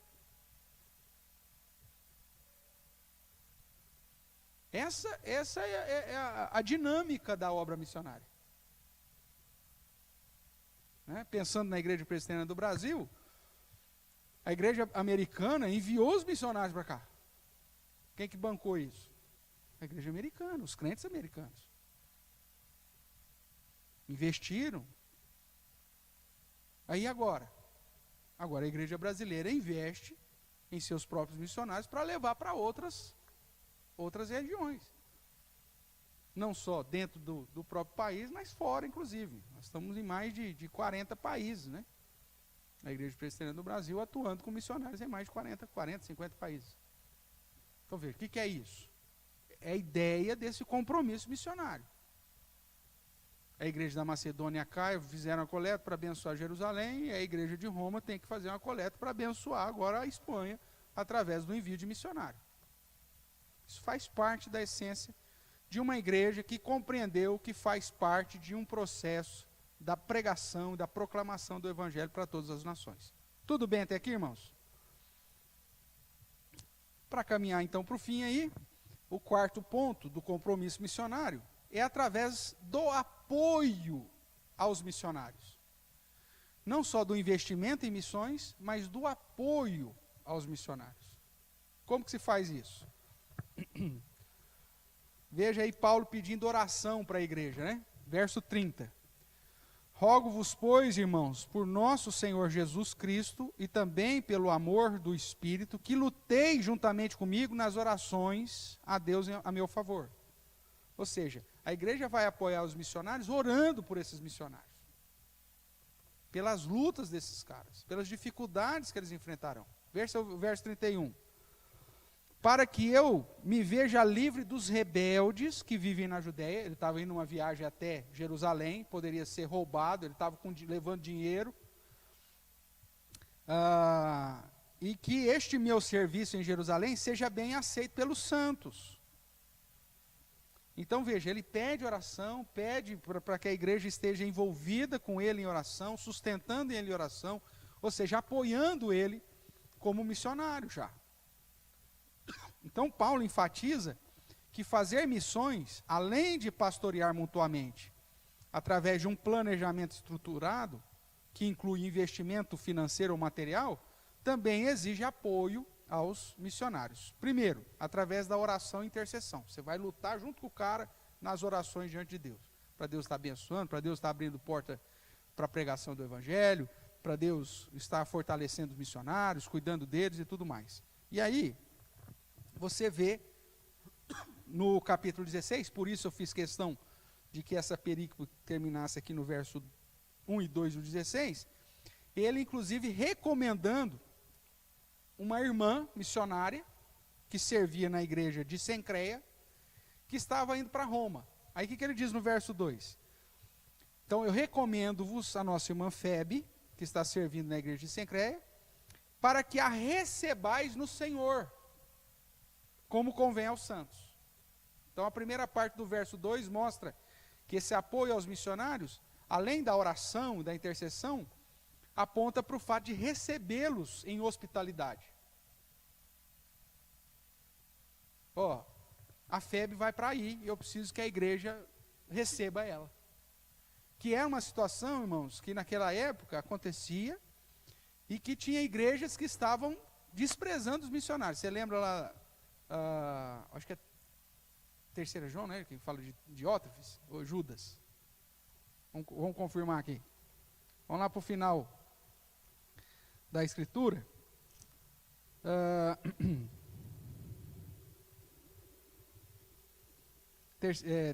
Essa é a dinâmica da obra missionária. Né? Pensando na Igreja Presbiteriana do Brasil, a Igreja Americana enviou os missionários para cá. Quem que bancou isso? A Igreja Americana, os crentes americanos. Investiram. Aí agora a Igreja Brasileira investe em seus próprios missionários para levar para outras regiões. Não só dentro do próprio país, mas fora, inclusive. Nós estamos em mais de 40 países, né? A Igreja Presbiteriana do Brasil atuando com missionários em mais de 40, 50 países. Então, veja, o que é isso? É a ideia desse compromisso missionário. A Igreja da Macedônia e Acaia fizeram a coleta para abençoar Jerusalém, e a Igreja de Roma tem que fazer uma coleta para abençoar agora a Espanha, através do envio de missionário. Isso faz parte da essência de uma igreja que compreendeu que faz parte de um processo da pregação, da proclamação do Evangelho para todas as nações. Tudo bem até aqui, irmãos? Para caminhar então para o fim aí, o quarto ponto do compromisso missionário é através do apoio aos missionários. Não só do investimento em missões, mas do apoio aos missionários. Como que se faz isso? Veja aí Paulo pedindo oração para a igreja, né? Verso 30. Rogo-vos, pois, irmãos, por nosso Senhor Jesus Cristo e também pelo amor do Espírito, que lutei juntamente comigo nas orações a Deus a meu favor. Ou seja, a igreja vai apoiar os missionários orando por esses missionários. Pelas lutas desses caras, pelas dificuldades que eles enfrentarão. Verso 31. Para que eu me veja livre dos rebeldes que vivem na Judéia. Ele estava indo uma viagem até Jerusalém, poderia ser roubado, ele estava levando dinheiro. E que este meu serviço em Jerusalém seja bem aceito pelos santos. Então veja, ele pede oração, pede para que a igreja esteja envolvida com ele em oração, sustentando ele em oração, ou seja, apoiando ele como missionário já. Então Paulo enfatiza que fazer missões, além de pastorear mutuamente, através de um planejamento estruturado, que inclui investimento financeiro ou material, também exige apoio aos missionários. Primeiro, através da oração e intercessão. Você vai lutar junto com o cara nas orações diante de Deus. Para Deus estar abençoando, para Deus estar abrindo porta para a pregação do Evangelho, para Deus estar fortalecendo os missionários, cuidando deles e tudo mais. E aí, você vê no capítulo 16, por isso eu fiz questão de que essa perícope terminasse aqui no verso 1 e 2 do 16, ele inclusive recomendando uma irmã missionária que servia na igreja de Cencreia, que estava indo para Roma. Aí o que ele diz no verso 2? Então eu recomendo-vos a nossa irmã Febe, que está servindo na igreja de Cencreia, para que a recebais no Senhor, como convém aos santos. Então a primeira parte do verso 2 mostra que esse apoio aos missionários, além da oração e da intercessão, aponta para o fato de recebê-los em hospitalidade. A Febe vai para aí e eu preciso que a igreja receba ela. Que é uma situação, irmãos, que naquela época acontecia e que tinha igrejas que estavam desprezando os missionários. Você lembra lá, acho que é 3 João, né, que fala de Diótrefes, ou Judas. Vamos confirmar aqui. Vamos lá para o final da escritura.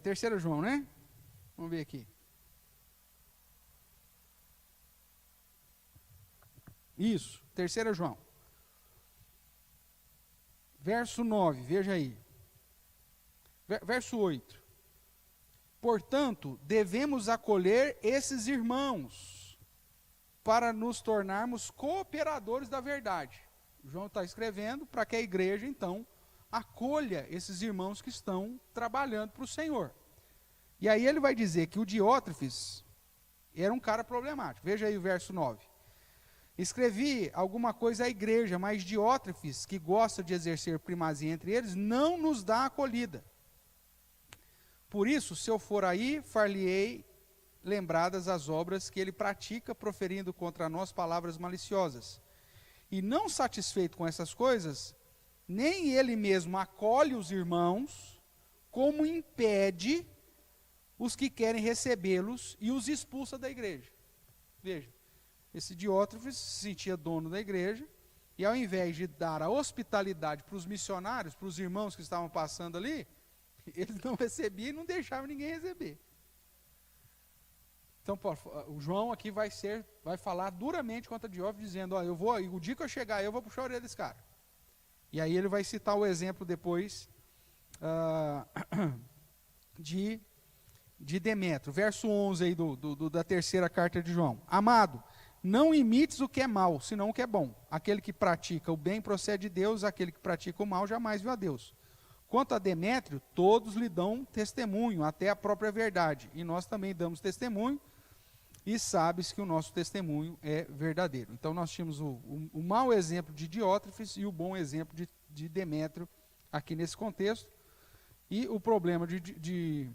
3 João, né? Vamos ver aqui. Isso, 3 João. Verso 9, veja aí. Verso 8. Portanto, devemos acolher esses irmãos para nos tornarmos cooperadores da verdade. João está escrevendo para que a igreja, então, acolha esses irmãos que estão trabalhando para o Senhor. E aí ele vai dizer que o Diótrefes era um cara problemático. Veja aí o verso 9. Escrevi alguma coisa à igreja, mas Diótrefes, que gosta de exercer primazia entre eles, não nos dá acolhida. Por isso, se eu for aí, far-lhe-ei lembradas as obras que ele pratica, proferindo contra nós palavras maliciosas. E não satisfeito com essas coisas, nem ele mesmo acolhe os irmãos, como impede os que querem recebê-los e os expulsa da igreja. Veja, esse Diótrefes se sentia dono da igreja, e ao invés de dar a hospitalidade para os missionários, para os irmãos que estavam passando ali, ele não recebia e não deixava ninguém receber. Então, o João aqui vai falar duramente contra Diótrefes, dizendo, ó, o dia que eu chegar, eu vou puxar a orelha desse cara. E aí ele vai citar o exemplo depois de Demétrio. Verso 11 aí da terceira carta de João. Amado, não imites o que é mal, senão o que é bom. Aquele que pratica o bem procede de Deus, aquele que pratica o mal jamais viu a Deus. Quanto a Demétrio, todos lhe dão testemunho, até a própria verdade. E nós também damos testemunho, e sabes que o nosso testemunho é verdadeiro. Então nós tínhamos o mau exemplo de Diótrefes e o bom exemplo de Demétrio aqui nesse contexto. E o problema de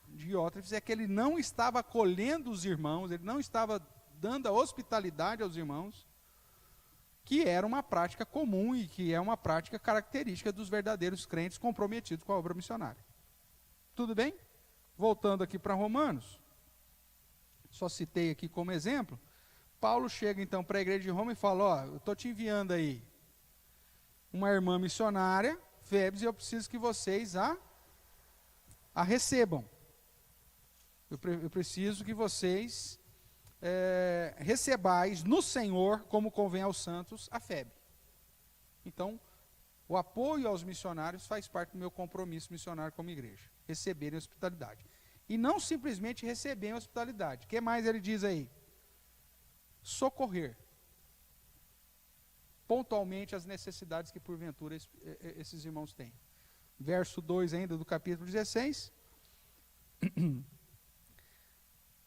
Diótrefes é que ele não estava acolhendo os irmãos, ele não estava dando a hospitalidade aos irmãos, que era uma prática comum e que é uma prática característica dos verdadeiros crentes comprometidos com a obra missionária. Tudo bem? Voltando aqui para Romanos, só citei aqui como exemplo, Paulo chega então para a igreja de Roma e fala, ó, eu estou te enviando aí uma irmã missionária, Febes, e eu preciso que vocês a recebam. Eu preciso que vocês recebais no Senhor, como convém aos santos, a Febe. Então, o apoio aos missionários faz parte do meu compromisso missionário como igreja. Receberem hospitalidade. E não simplesmente receberem hospitalidade. O que mais ele diz aí? Socorrer. Pontualmente as necessidades que porventura esses irmãos têm. Verso 2 ainda do capítulo 16.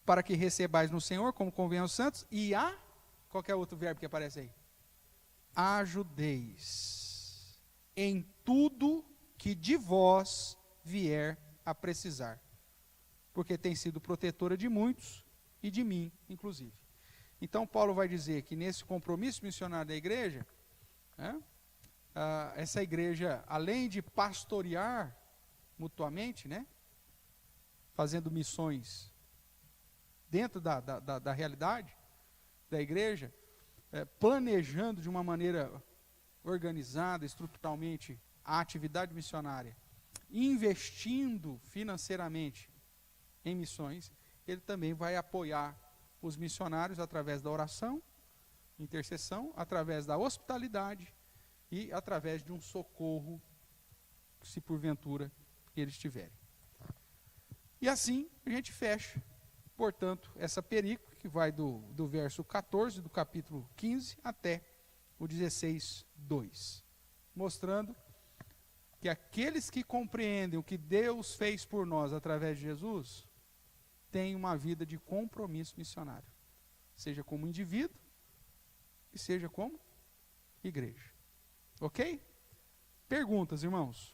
Para que recebais no Senhor, como convém aos santos, e qual que é o outro verbo que aparece aí? Ajudeis em tudo que de vós vier a precisar, porque tem sido protetora de muitos e de mim, inclusive. Então, Paulo vai dizer que nesse compromisso missionário da igreja, essa igreja, além de pastorear mutuamente, fazendo missões dentro da realidade da igreja, planejando de uma maneira organizada, estruturalmente, a atividade missionária, investindo financeiramente em missões, ele também vai apoiar os missionários através da oração, intercessão, através da hospitalidade e através de um socorro, se porventura eles tiverem. E assim a gente fecha, portanto, essa perícope que vai do verso 14 do capítulo 15 até o 16, 2, mostrando que aqueles que compreendem o que Deus fez por nós através de Jesus, têm uma vida de compromisso missionário, seja como indivíduo e seja como igreja. Ok? Perguntas, irmãos?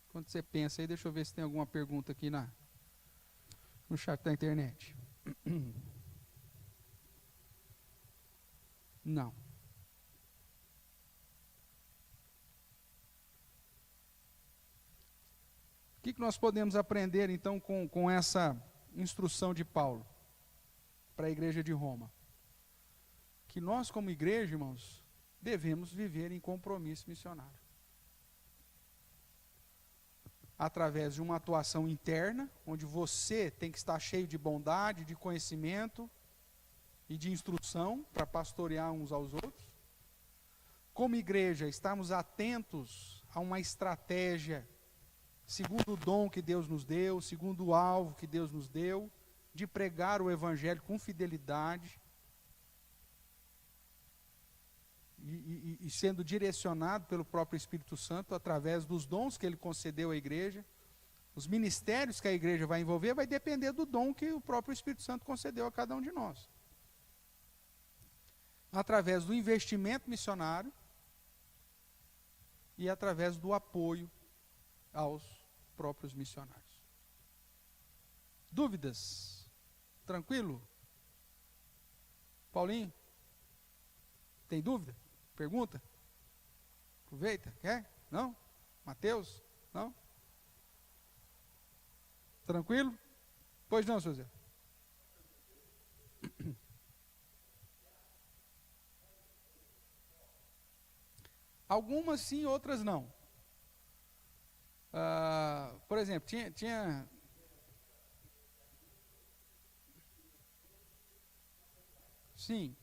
Quando você pensa aí, deixa eu ver se tem alguma pergunta aqui no chat da internet. Não. O que nós podemos aprender, então, com essa instrução de Paulo para a igreja de Roma? Que nós, como igreja, irmãos, devemos viver em compromisso missionário. Através de uma atuação interna, onde você tem que estar cheio de bondade, de conhecimento e de instrução para pastorear uns aos outros. Como igreja, estamos atentos a uma estratégia segundo o dom que Deus nos deu, segundo o alvo que Deus nos deu, de pregar o evangelho com fidelidade e sendo direcionado pelo próprio Espírito Santo através dos dons que ele concedeu à igreja. Os ministérios que a igreja vai envolver vai depender do dom que o próprio Espírito Santo concedeu a cada um de nós. Através do investimento missionário e através do apoio aos próprios missionários. Dúvidas? Tranquilo? Paulinho? Tem dúvida? Pergunta? Aproveita? Quer? Não? Mateus? Não? Tranquilo? Pois não, seu Zé. Algumas sim, outras não. Por exemplo, tinha sim.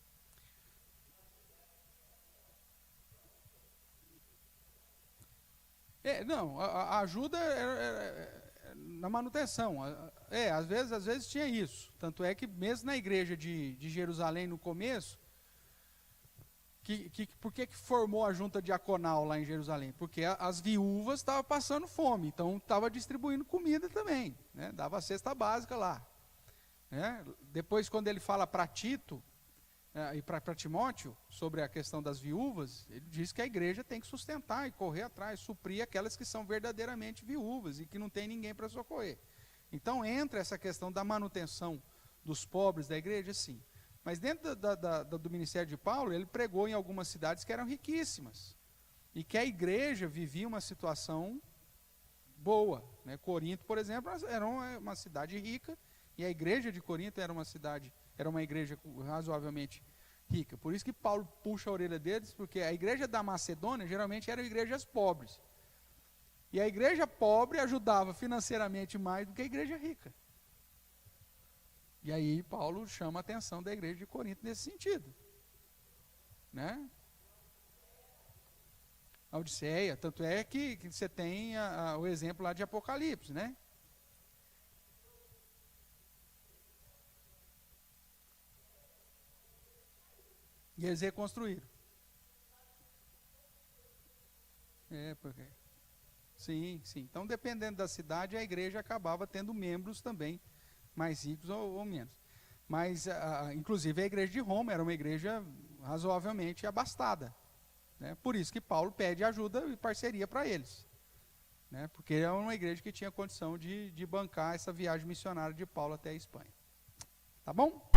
Não, a ajuda era na manutenção. Às vezes tinha isso. Tanto é que mesmo na igreja de Jerusalém no começo, por que formou a junta diaconal lá em Jerusalém? Porque as viúvas estavam passando fome, então estava distribuindo comida também, né? Dava a cesta básica lá. Né? Depois, quando ele fala para Tito e para Timóteo sobre a questão das viúvas, ele diz que a igreja tem que sustentar e correr atrás, suprir aquelas que são verdadeiramente viúvas e que não tem ninguém para socorrer. Então entra essa questão da manutenção dos pobres da igreja, sim. Mas dentro do ministério de Paulo, ele pregou em algumas cidades que eram riquíssimas e que a igreja vivia uma situação boa. Né? Corinto, por exemplo, era uma cidade rica e a igreja de Corinto era uma igreja razoavelmente rica. Por isso que Paulo puxa a orelha deles, porque a igreja da Macedônia geralmente eram igrejas pobres. E a igreja pobre ajudava financeiramente mais do que a igreja rica. E aí Paulo chama a atenção da igreja de Corinto nesse sentido. Né? A Odisseia, tanto é que você tem o exemplo lá de Apocalipse, né? E eles reconstruíram. Porque... Sim. Então, dependendo da cidade, a igreja acabava tendo membros também, mais ricos ou menos. Mas, inclusive, a igreja de Roma era uma igreja razoavelmente abastada. Né? Por isso que Paulo pede ajuda e parceria para eles. Né? Porque era uma igreja que tinha condição de bancar essa viagem missionária de Paulo até a Espanha. Tá bom?